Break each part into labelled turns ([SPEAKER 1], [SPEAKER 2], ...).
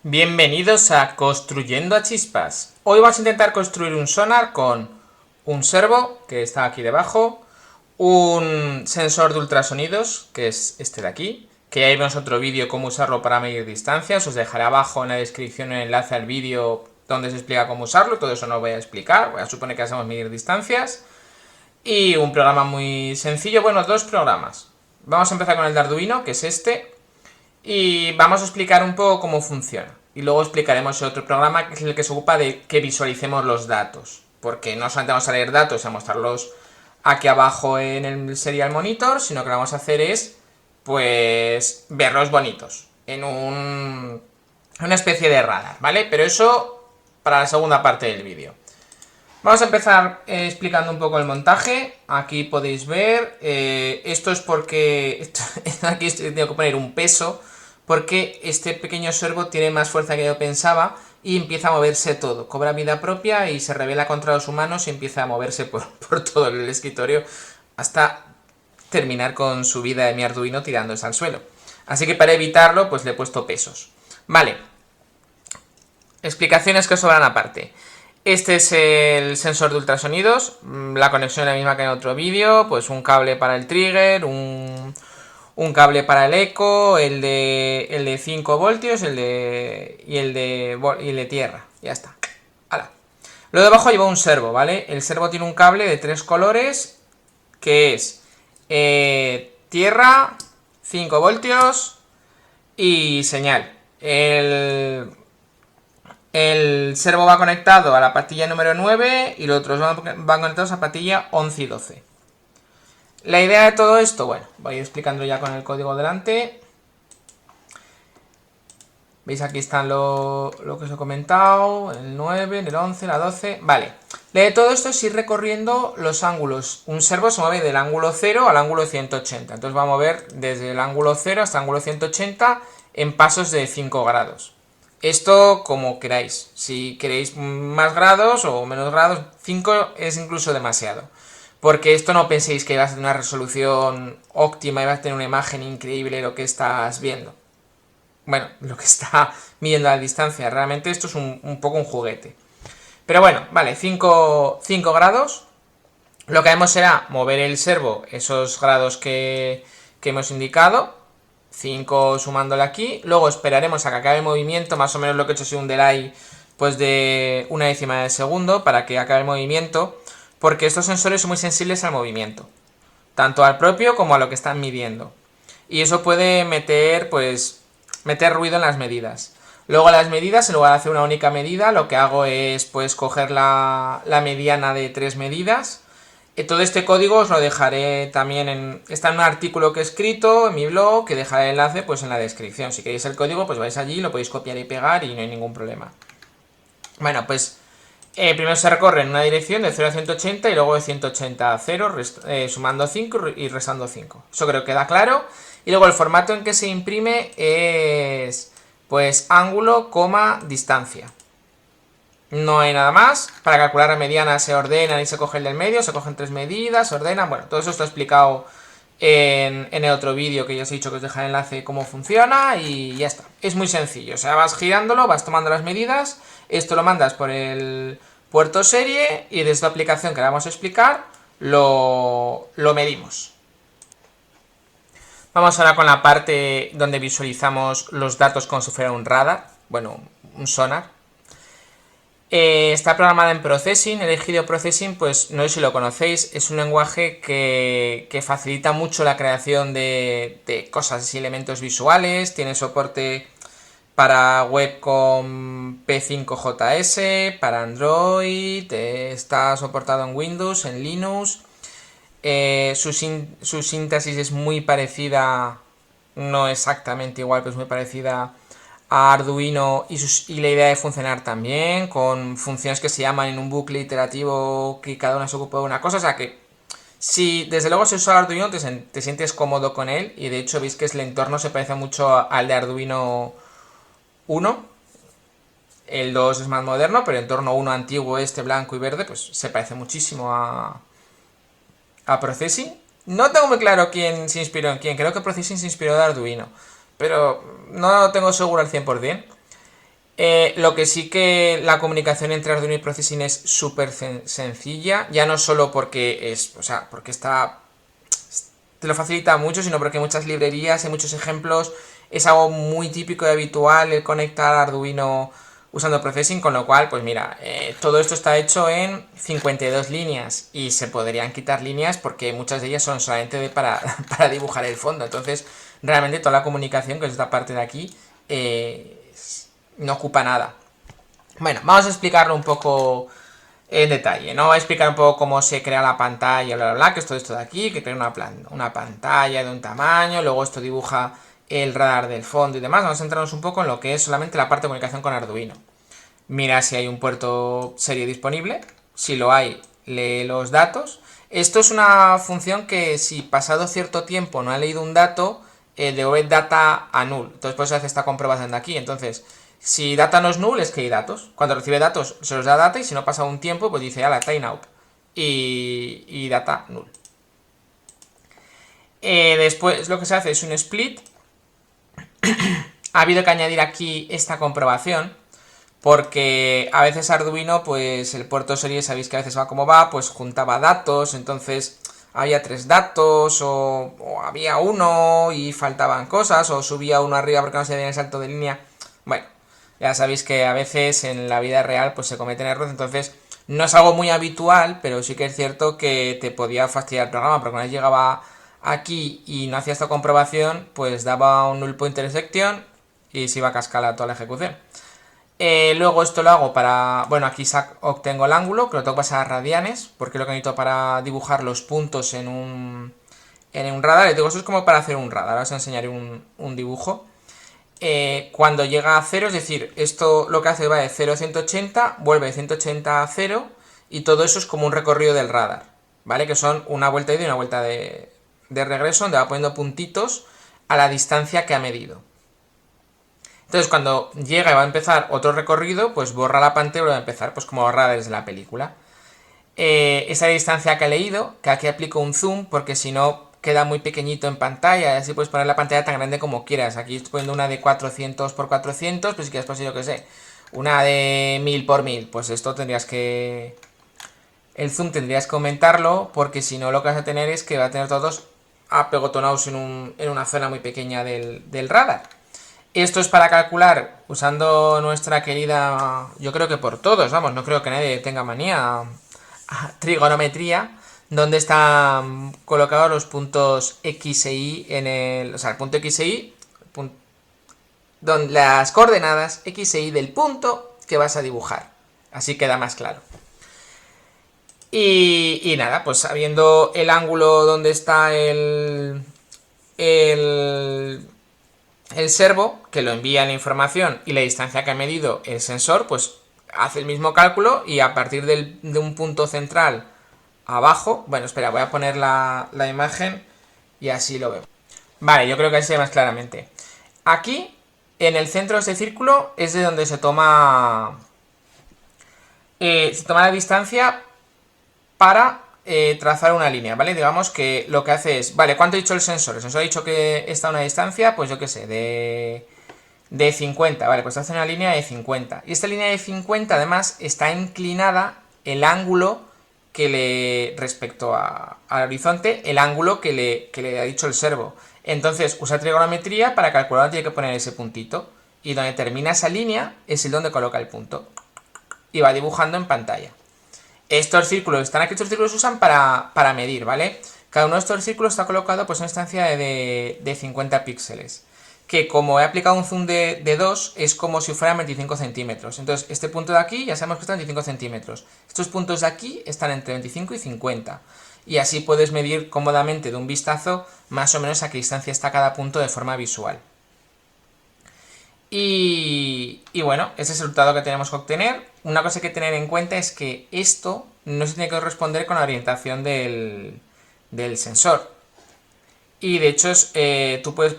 [SPEAKER 1] Bienvenidos a Construyendo a Chispas. Hoy vamos a intentar construir un sonar con un servo, que está aquí debajo, un sensor de ultrasonidos, que es este de aquí, que ya vimos otro vídeo cómo usarlo para medir distancias. Os dejaré abajo en la descripción el enlace al vídeo donde se explica cómo usarlo. Todo eso no lo voy a explicar, voy a suponer que hacemos medir distancias. Y un programa muy sencillo, bueno, dos programas. Vamos a empezar con el de Arduino, que es este, y vamos a explicar un poco cómo funciona. Y luego explicaremos el otro programa, que es el que se ocupa de que visualicemos los datos. Porque no solamente vamos a leer datos y a mostrarlos aquí abajo en el Serial Monitor, sino que lo que vamos a hacer es, pues, verlos bonitos. En una especie de radar, ¿vale? Pero eso para la segunda parte del vídeo. Vamos a empezar explicando un poco el montaje. Aquí podéis ver, esto es porque aquí tengo que poner un peso, porque este pequeño servo tiene más fuerza que yo pensaba y empieza a moverse todo, cobra vida propia y se revela contra los humanos y empieza a moverse por todo el escritorio hasta terminar con su vida de mi Arduino tirándose al suelo. Así que para evitarlo, pues le he puesto pesos. Vale, explicaciones que sobran aparte. Este es el sensor de ultrasonidos, la conexión es la misma que en otro vídeo, pues un cable para el trigger, un cable para el eco, el de 5 voltios y el de tierra, ya está. ¡Hala! Lo de abajo lleva un servo, ¿vale? El servo tiene un cable de 3 colores, que es tierra, 5 voltios y señal. El servo va conectado a la pastilla número 9 y los otros van conectados a la pastilla 11 y 12. La idea de todo esto, bueno, voy explicando ya con el código delante. Veis, aquí están lo que os he comentado, el 9, el 11, la 12, vale. La idea de todo esto es ir recorriendo los ángulos. Un servo se mueve del ángulo 0 al ángulo 180, entonces va a mover desde el ángulo 0 hasta el ángulo 180 en pasos de 5 grados. Esto como queráis, si queréis más grados o menos grados, 5 es incluso demasiado. Porque esto no penséis que vas a tener una resolución óptima y vas a tener una imagen increíble de lo que estás viendo. Bueno, lo que está midiendo a la distancia, realmente esto es un poco un juguete. Pero bueno, vale, 5 grados. Lo que haremos será mover el servo esos grados que hemos indicado. 5 sumándole aquí, luego esperaremos a que acabe el movimiento, más o menos lo que he hecho es un delay pues de una décima de segundo para que acabe el movimiento, porque estos sensores son muy sensibles al movimiento, tanto al propio como a lo que están midiendo, y eso puede meter ruido en las medidas. Luego las medidas, en lugar de hacer una única medida, lo que hago es pues coger la mediana de 3 medidas. Todo este código os lo dejaré también está en un artículo que he escrito en mi blog, que dejaré el enlace pues en la descripción. Si queréis el código, pues vais allí, lo podéis copiar y pegar y no hay ningún problema. Bueno, pues primero se recorre en una dirección de 0 a 180 y luego de 180 a 0, sumando 5 y restando 5. Eso creo que queda claro. Y luego el formato en que se imprime es pues ángulo, coma, distancia. No hay nada más. Para calcular la mediana se ordenan y se coge el del medio, se cogen 3 medidas, se ordenan. Bueno, todo eso está explicado en el otro vídeo que ya os he dicho que os dejaré el enlace de cómo funciona y ya está. Es muy sencillo, o sea, vas girándolo, vas tomando las medidas, esto lo mandas por el puerto serie y desde la aplicación que la vamos a explicar lo medimos. Vamos ahora con la parte donde visualizamos los datos como si fuera un radar, bueno, un sonar. Está programada en Processing. He elegido Processing, pues no sé si lo conocéis, es un lenguaje que facilita mucho la creación de cosas y elementos visuales. Tiene soporte para web con P5JS, para Android, está soportado en Windows, en Linux. Su síntesis es muy parecida, no exactamente igual, pero es muy parecida a Arduino y la idea de funcionar también, con funciones que se llaman en un bucle iterativo que cada una se ocupa de una cosa, o sea que si desde luego se usa Arduino te sientes cómodo con él y de hecho veis que el entorno se parece mucho al de Arduino 1. El 2 es más moderno, pero el entorno 1 antiguo, este blanco y verde, pues se parece muchísimo a Processing. No tengo muy claro quién se inspiró en quién, creo que Processing se inspiró de Arduino, pero no lo tengo seguro al 100%. Lo que sí que la comunicación entre Arduino y Processing es súper sencilla, ya no solo porque es, o sea, porque te lo facilita mucho, sino porque hay muchas librerías, hay muchos ejemplos, es algo muy típico y habitual el conectar Arduino usando Processing, con lo cual, pues mira, todo esto está hecho en 52 líneas y se podrían quitar líneas porque muchas de ellas son solamente para dibujar el fondo, entonces realmente toda la comunicación, que es esta parte de aquí, no ocupa nada. Bueno, vamos a explicarlo un poco en detalle, ¿no? Voy a explicar un poco cómo se crea la pantalla, bla, bla, bla, que es todo esto de aquí, que crea una pantalla de un tamaño, luego esto dibuja el radar del fondo y demás. Vamos a centrarnos un poco en lo que es solamente la parte de comunicación con Arduino. Mira si hay un puerto serie disponible, si lo hay, lee los datos. Esto es una función que si pasado cierto tiempo no ha leído un dato, devuelve data a null. Entonces por eso hace esta comprobación de aquí. Entonces, si data no es null, es que hay datos. Cuando recibe datos, se los da data y si no pasa un tiempo, pues dice, ala, timeout. Y data null. Después lo que se hace es un split. Ha habido que añadir aquí esta comprobación, porque a veces Arduino, pues el puerto serie, sabéis que a veces va como va, pues juntaba datos, entonces había 3 datos, o había uno y faltaban cosas, o subía uno arriba porque no se veía el salto de línea. Bueno, ya sabéis que a veces en la vida real pues se cometen errores, entonces no es algo muy habitual, pero sí que es cierto que te podía fastidiar el programa, porque una vez llegaba aquí y no hacía esta comprobación, pues daba un null pointer section y se iba a cascar toda la ejecución. Luego esto lo hago para... Bueno, aquí obtengo el ángulo, que lo tengo que pasar a radianes, porque es lo que necesito para dibujar los puntos en un radar. Y digo, eso es como para hacer un radar. Ahora os enseñaré un dibujo. Cuando llega a 0, es decir, esto lo que hace va de 0 a 180, vuelve de 180 a 0, y todo eso es como un recorrido del radar, ¿vale? Que son una vuelta de ida y una vuelta de regreso, donde va poniendo puntitos a la distancia que ha medido. Entonces cuando llega y va a empezar otro recorrido, pues borra la pantalla y vuelve a empezar, pues como borra desde la película. Esa distancia que he leído, que aquí aplico un zoom, porque si no queda muy pequeñito en pantalla, y así puedes poner la pantalla tan grande como quieras. Aquí estoy poniendo una de 400 por 400, pues si quieres, pues yo que sé, una de 1000 por 1000, pues esto tendrías que... El zoom tendrías que aumentarlo, porque si no lo que vas a tener es que va a tener todos apegotonados en una zona muy pequeña del radar. Esto es para calcular usando nuestra querida, yo creo que por todos, vamos, no creo que nadie tenga manía, trigonometría, donde están colocados los puntos X e Y en el... O sea, el punto X e Y, donde las coordenadas X e Y del punto que vas a dibujar. Así queda más claro. Y nada, pues sabiendo el ángulo donde está el servo, que lo envía la información, y la distancia que ha medido el sensor, pues hace el mismo cálculo y a partir de un punto central abajo... Bueno, espera, voy a poner la imagen y así lo veo. Vale, yo creo que así se ve más claramente. Aquí, en el centro de este círculo, es de donde se toma la distancia para trazar una línea, ¿vale? Digamos que lo que hace es... Vale, ¿cuánto ha dicho el sensor? El sensor ha dicho que está a una distancia, pues yo qué sé, de 50, vale, pues hace una línea de 50. Y esta línea de 50, además, está inclinada el ángulo que le... respecto al horizonte, el ángulo que le ha dicho el servo. Entonces, usa trigonometría para calcular dónde tiene que poner ese puntito. Y donde termina esa línea es el donde coloca el punto. Y va dibujando en pantalla. Estos círculos están aquí, estos círculos se usan para medir, ¿vale? Cada uno de estos círculos está colocado pues en una distancia de 50 píxeles. Que como he aplicado un zoom de 2, es como si fueran 25 centímetros. Entonces, este punto de aquí ya sabemos que está en 25 centímetros. Estos puntos de aquí están entre 25 y 50. Y así puedes medir cómodamente de un vistazo más o menos a qué distancia está cada punto de forma visual. Y bueno, ese es el resultado que tenemos que obtener. Una cosa que hay que tener en cuenta es que esto no se tiene que corresponder con la orientación del sensor. Y de hecho, tú puedes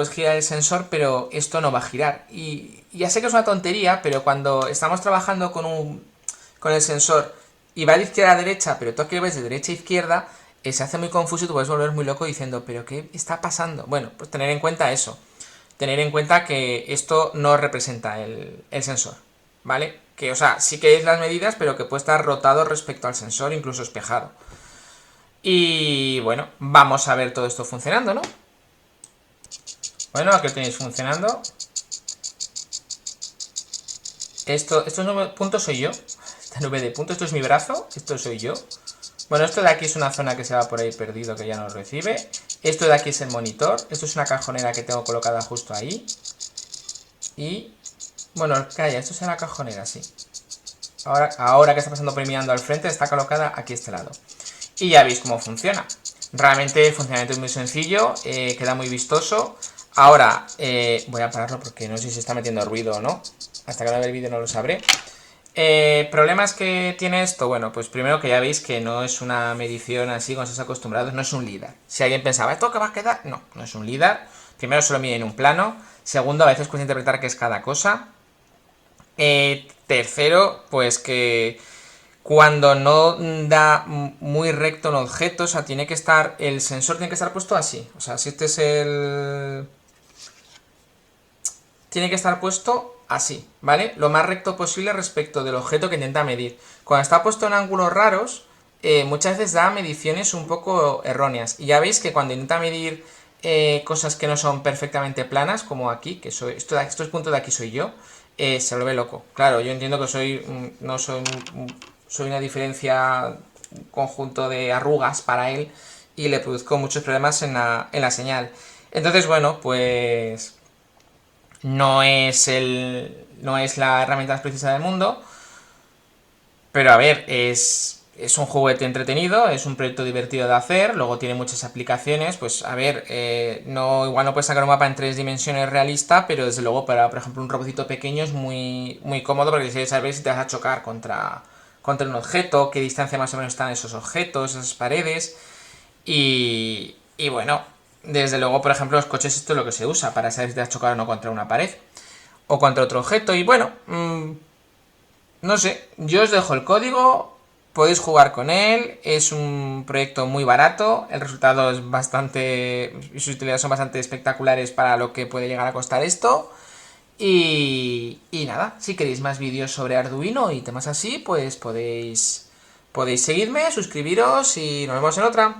[SPEAKER 1] girar el sensor, pero esto no va a girar. Y ya sé que es una tontería, pero cuando estamos trabajando con el sensor y va de izquierda a derecha, pero tú aquí ves de derecha a izquierda, se hace muy confuso y te puedes volver muy loco diciendo, ¿pero qué está pasando? Bueno, pues tener en cuenta eso. tener en cuenta que esto no representa el sensor, ¿vale? Que, o sea, sí que es las medidas, pero que puede estar rotado respecto al sensor, incluso espejado. Y bueno, vamos a ver todo esto funcionando, ¿no? Bueno, aquí lo tenéis funcionando. Estos 9 puntos soy yo. Esta nube de puntos, esto es mi brazo, esto soy yo. Bueno, esto de aquí es una zona que se va por ahí perdido, que ya no recibe. Esto de aquí es el monitor. Esto es una cajonera que tengo colocada justo ahí. Y... bueno, calla, esto es la cajonera, sí. Ahora que está pasando por mirando al frente, está colocada aquí a este lado. Y ya veis cómo funciona. Realmente el funcionamiento es muy sencillo, queda muy vistoso. Ahora, voy a pararlo porque no sé si se está metiendo ruido o no. Hasta que no vea el vídeo no lo sabré. ¿Problemas que tiene esto? Bueno, pues primero que ya veis que no es una medición así como estáis acostumbrados, no es un LIDAR. Si alguien pensaba, ¿esto qué va a quedar? No, no es un LIDAR. Primero solo mide en un plano. Segundo, a veces cuesta interpretar qué es cada cosa. Tercero, pues que cuando no da muy recto un objeto, o sea, tiene que estar, el sensor tiene que estar puesto así. O sea, si este es el... tiene que estar puesto así, ¿vale? Lo más recto posible respecto del objeto que intenta medir. Cuando está puesto en ángulos raros, muchas veces da mediciones un poco erróneas. Y ya veis que cuando intenta medir cosas que no son perfectamente planas, como aquí, que soy estos puntos de aquí soy yo, se lo ve loco. Claro, yo entiendo que soy una diferencia, un conjunto de arrugas para él, y le produzco muchos problemas en la señal. Entonces, bueno, pues no es la herramienta más precisa del mundo, pero a ver, es un juguete entretenido, es un proyecto divertido de hacer, luego tiene muchas aplicaciones, pues a ver, igual no puedes sacar un mapa en 3 dimensiones realista, pero desde luego para, por ejemplo, un robotito pequeño es muy, muy cómodo porque quieres saber si te vas a chocar contra un objeto, qué distancia más o menos están esos objetos, esas paredes, y bueno, desde luego, por ejemplo, los coches esto es lo que se usa para saber si te has chocado o no contra una pared o contra otro objeto, y bueno, no sé, yo os dejo el código, podéis jugar con él, es un proyecto muy barato, el resultado es bastante, y sus utilidades son bastante espectaculares para lo que puede llegar a costar esto. Y nada, si queréis más vídeos sobre Arduino y temas así, pues podéis seguirme, suscribiros y nos vemos en otra.